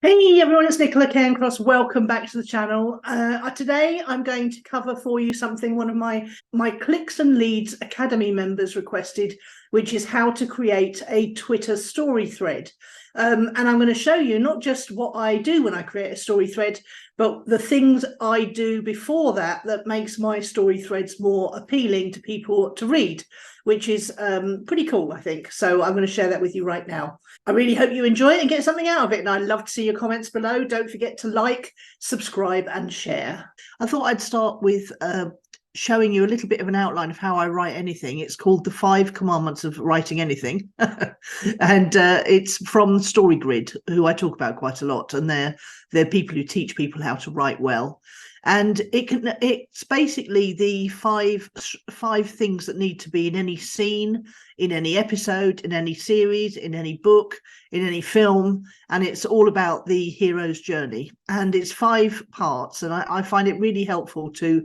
Hey everyone, it's Nicola Cairncross. Welcome back to the channel. Today I'm going to cover for you something one of my Clicks and Leads Academy members requested, which is how to create a Twitter story thread. And I'm going to show you not just what I do when I create a story thread, but the things I do before that makes my story threads more appealing to people to read, which is pretty cool, I think. So I'm going to share that with you right now. I really hope you enjoy it and get something out of it. And I'd love to see your comments below. Don't forget to like, subscribe and share. I thought I'd start with showing you a little bit of an outline of how I write anything. It's called the 5 Commandments of Writing Anything. And it's from StoryGrid, who I talk about quite a lot. And they're people who teach people how to write well. And it's basically the five things that need to be in any scene, in any episode, in any series, in any book, in any film. And it's all about the hero's journey. And it's 5 parts. And I find it really helpful to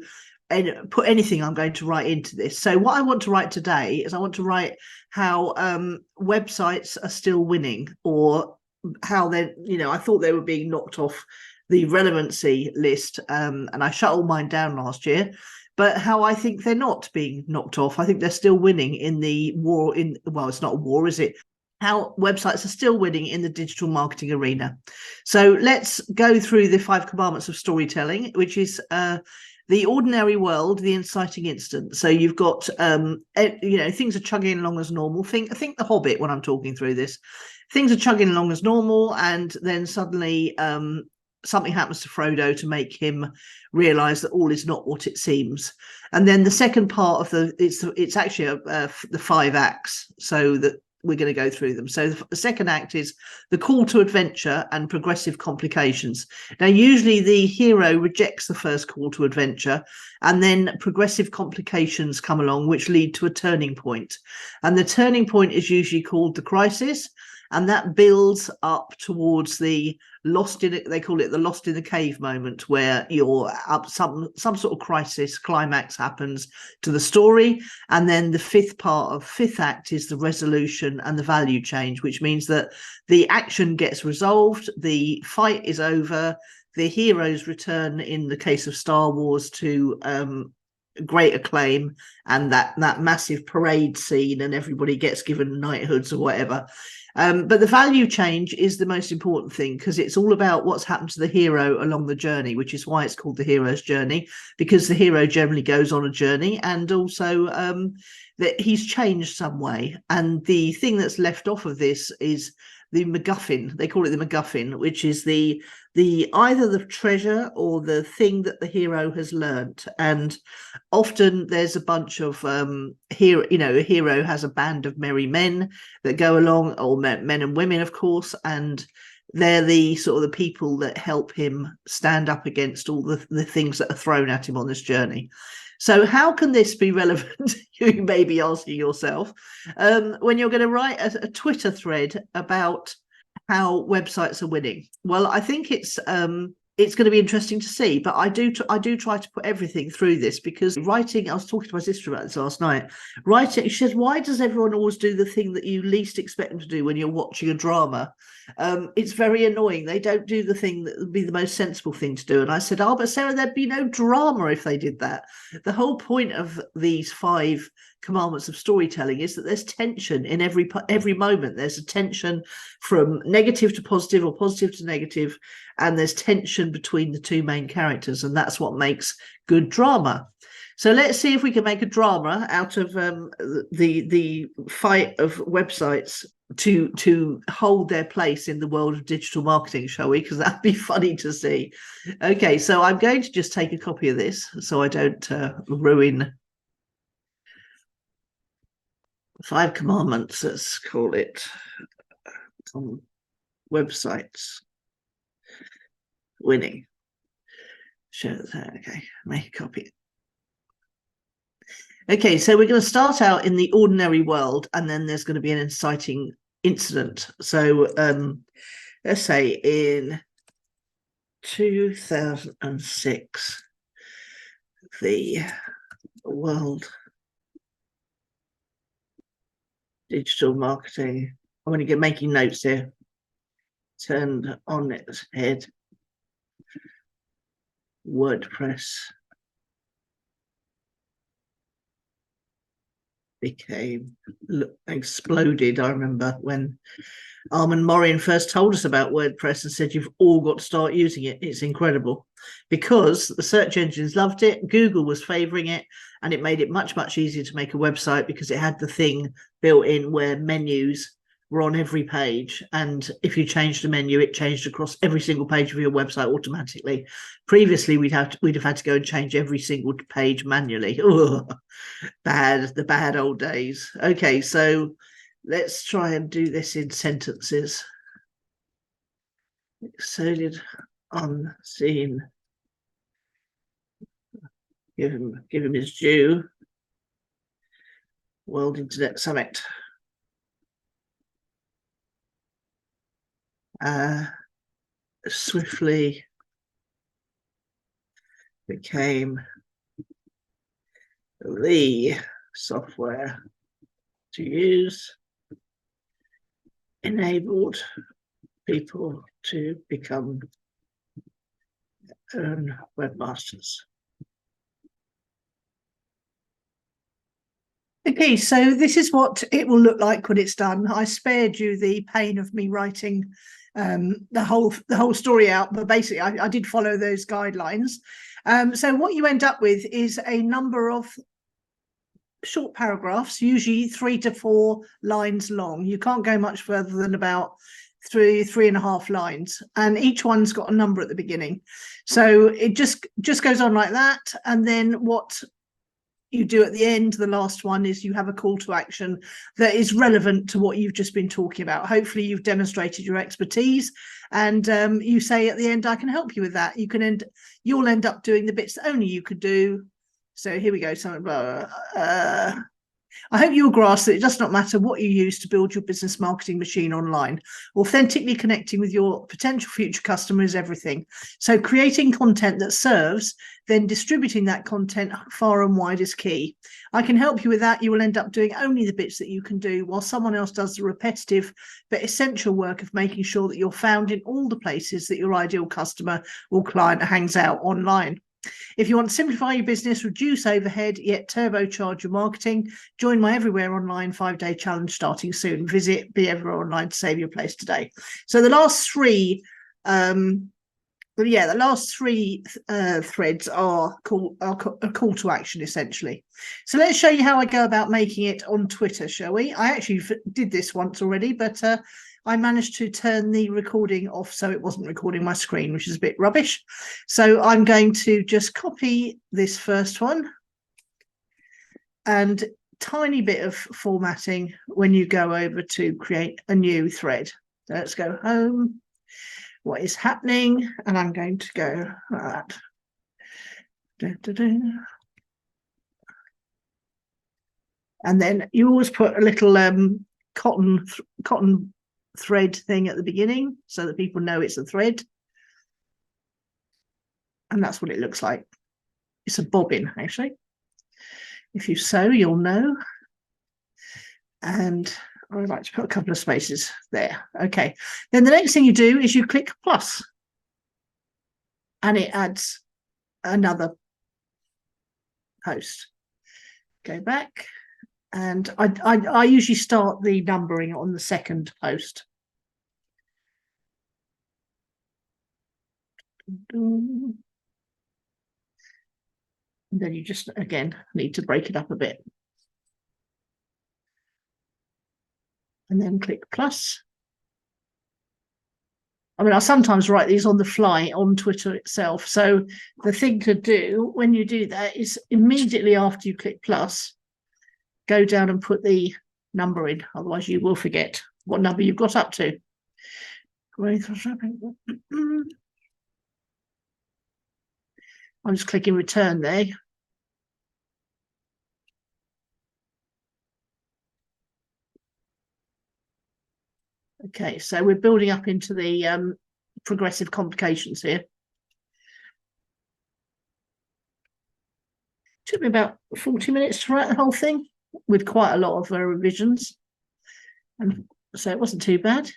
put anything I'm going to write into this. So what I want to write today is I want to write how websites are still winning, or how they're, I thought they were being knocked off the relevancy list, and I shut all mine down last year, but how I think they're not being knocked off. I think they're still winning in the war well, it's not a war, is it? How websites are still winning in the digital marketing arena. So let's go through the 5 commandments of storytelling, which is the ordinary world, the inciting incident. So you've got things are chugging along as normal. Think The Hobbit when I'm talking through this. Things are chugging along as normal, and then suddenly something happens to Frodo to make him realize that all is not what it seems. And then the second part of it's actually the 5 acts, so that we're going to go through them. So the second act is the call to adventure and progressive complications. Now, usually the hero rejects the first call to adventure, and then progressive complications come along, which lead to a turning point. And the turning point is usually called the crisis, and that builds up towards the they call it the lost in the cave moment, where you're up some sort of crisis climax happens to the story. And then the 5th act is the resolution and the value change, which means that the action gets resolved, the fight is over, the heroes return, in the case of Star Wars, to great acclaim, and that massive parade scene, and everybody gets given knighthoods or whatever. But the value change is the most important thing, because it's all about what's happened to the hero along the journey, which is why it's called the hero's journey, because the hero generally goes on a journey, and also that he's changed some way. And the thing that's left off of this is the MacGuffin. They call it the MacGuffin, which is the either the treasure or the thing that the hero has learnt. And often there's a bunch of a hero has a band of merry men that go along, or men and women, of course, and they're the sort of the people that help him stand up against all the things that are thrown at him on this journey. So how can this be relevant, you may be asking yourself, when you're going to write a Twitter thread about how websites are winning? Well, I think it's going to be interesting to see, but I do try to put everything through this, because writing, I was talking to my sister about this last night, writing, she says, why does everyone always do the thing that you least expect them to do when you're watching a drama? It's very annoying. They don't do the thing that would be the most sensible thing to do. And I said, but Sarah, there'd be no drama if they did that. The whole point of these 5 commandments of storytelling is that there's tension in every moment. There's a tension from negative to positive, or positive to negative, and there's tension between the 2 main characters, and that's what makes good drama. So let's see if we can make a drama out of the fight of websites to hold their place in the world of digital marketing, shall we? Because that'd be funny to see. Okay, so I'm going to just take a copy of this so I don't ruin 5 commandments, let's call it, on websites winning. Show that. Okay, make a copy. Okay, so we're going to start out in the ordinary world, and then there's going to be an inciting incident. So let's say in 2006, the world digital marketing, I'm going to get making notes here. turned on its head. WordPress exploded. I remember when Armand Morian first told us about WordPress and said, you've all got to start using it. It's incredible because the search engines loved it. Google was favoring it, and it made it much, much easier to make a website because it had the thing built in where menus were on every page. And if you changed the menu, it changed across every single page of your website automatically. Previously, we'd have had to go and change every single page manually. Ugh, the bad old days. Okay, so let's try and do this in sentences. Excited, unseen. Give him his due. World Internet Summit. Swiftly became the software to use, enabled people to become their own webmasters. Okay, so this is what it will look like when it's done. I spared you the pain of me writing the whole story out, but basically I did follow those guidelines. So what you end up with is a number of short paragraphs, usually 3 to 4 lines long. You can't go much further than about 3.5 lines, and each one's got a number at the beginning. So it just goes on like that, and then what you do at the end, the last one, is you have a call to action that is relevant to what you've just been talking about. Hopefully you've demonstrated your expertise, and you say at the end, I can help you with that. You'll end up doing the bits that only you could do. So here we go. I hope you'll grasp that it does not matter what you use to build your business marketing machine online. Authentically connecting with your potential future customer is everything. So creating content that serves, then distributing that content far and wide is key. I can help you with that. You will end up doing only the bits that you can do, while someone else does the repetitive but essential work of making sure that you're found in all the places that your ideal customer or client hangs out online. If you want to simplify your business, reduce overhead, yet turbocharge your marketing, join my Everywhere Online 5-day challenge starting soon. Visit Be Everywhere Online to save your place today. So the last three, threads are a call to action, essentially. So let's show you how I go about making it on Twitter, shall we? I actually did this once already, but I managed to turn the recording off so it wasn't recording my screen, which is a bit rubbish. So I'm going to just copy this first one, and tiny bit of formatting when you go over to create a new thread. So let's go home. What is happening? And I'm going to go like that. And then you always put a little cotton thread thing at the beginning so that people know it's a thread, and that's what it looks like. It's a bobbin, actually. If you sew, you'll know. And I'd like to put a couple of spaces there. Okay, then the next thing you do is you click plus, and it adds another post. Go back. And I usually start the numbering on the second post. And then you just, again, need to break it up a bit. And then click plus. I mean, I sometimes write these on the fly on Twitter itself. So the thing to do when you do that is immediately after you click plus, go down and put the number in. Otherwise, you will forget what number you've got up to. I'm just clicking return there. Okay, so we're building up into the progressive complications here. Took me about 40 minutes to write the whole thing, with quite a lot of revisions, and so it wasn't too bad.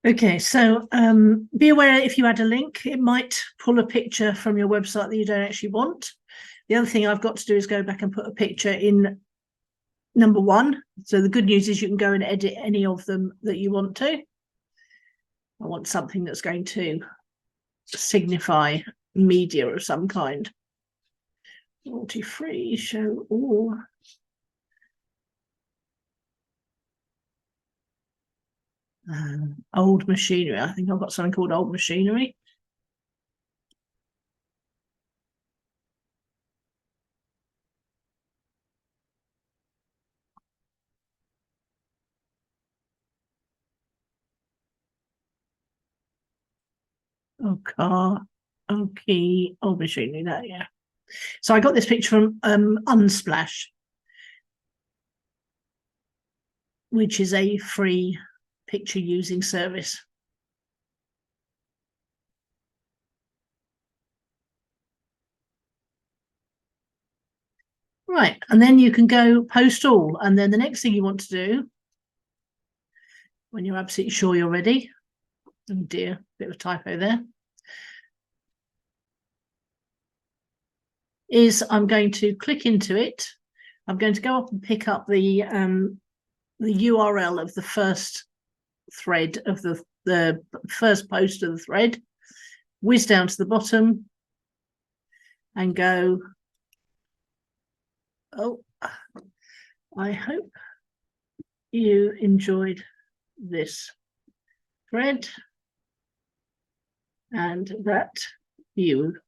Okay, so be aware if you add a link, it might pull a picture from your website that you don't actually want. The other thing I've got to do is go back and put a picture in number 1. So the good news is you can go and edit any of them that you want to. I want something that's going to signify media of some kind. Royalty-free, show all. Old machinery. I think I've got something called old machinery. Oh, car. Okay, old machinery. That, yeah. So I got this picture from Unsplash, which is a free picture using service. Right, and then you can go post all, and then the next thing you want to do, when you're absolutely sure you're ready, oh dear, bit of a typo there, is I'm going to click into it. I'm going to go up and pick up the URL of the first thread of the first post of the thread, whiz down to the bottom and go, oh, I hope you enjoyed this thread and that you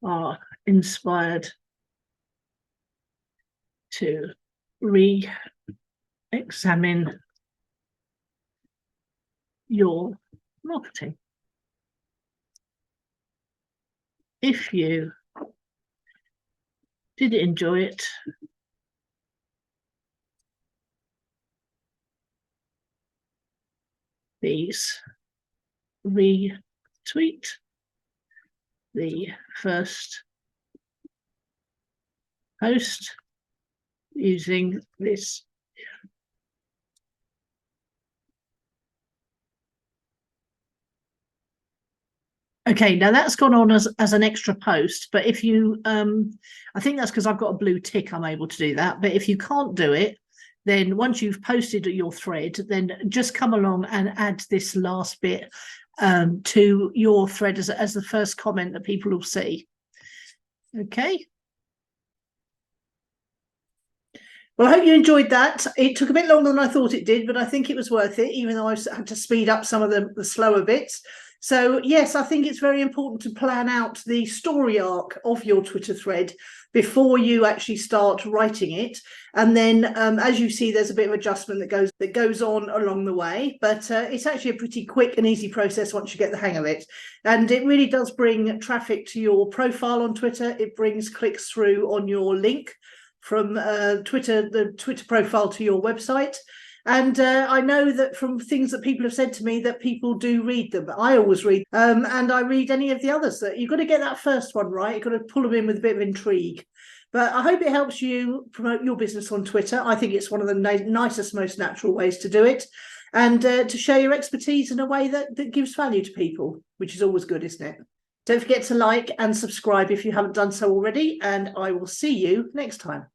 are inspired to re-examine your marketing. If you did enjoy it, please retweet the first post using this. Okay, now that's gone on as an extra post, but if you, I think that's because I've got a blue tick, I'm able to do that. But if you can't do it, then once you've posted your thread, then just come along and add this last bit to your thread as the first comment that people will see. Okay. Well, I hope you enjoyed that. It took a bit longer than I thought it did, but I think it was worth it, even though I had to speed up some of the slower bits. So, yes, I think it's very important to plan out the story arc of your Twitter thread before you actually start writing it. And then, as you see, there's a bit of adjustment that goes on along the way. But it's actually a pretty quick and easy process once you get the hang of it. And it really does bring traffic to your profile on Twitter. It brings clicks through on your link from the Twitter profile to your website. And I know that from things that people have said to me that people do read them. I always read, and I read any of the others. That you've got to get that first one right. You've got to pull them in with a bit of intrigue. But I hope it helps you promote your business on Twitter. I think it's one of the nicest, most natural ways to do it. And to share your expertise in a way that gives value to people, which is always good, isn't it? Don't forget to like and subscribe if you haven't done so already. And I will see you next time.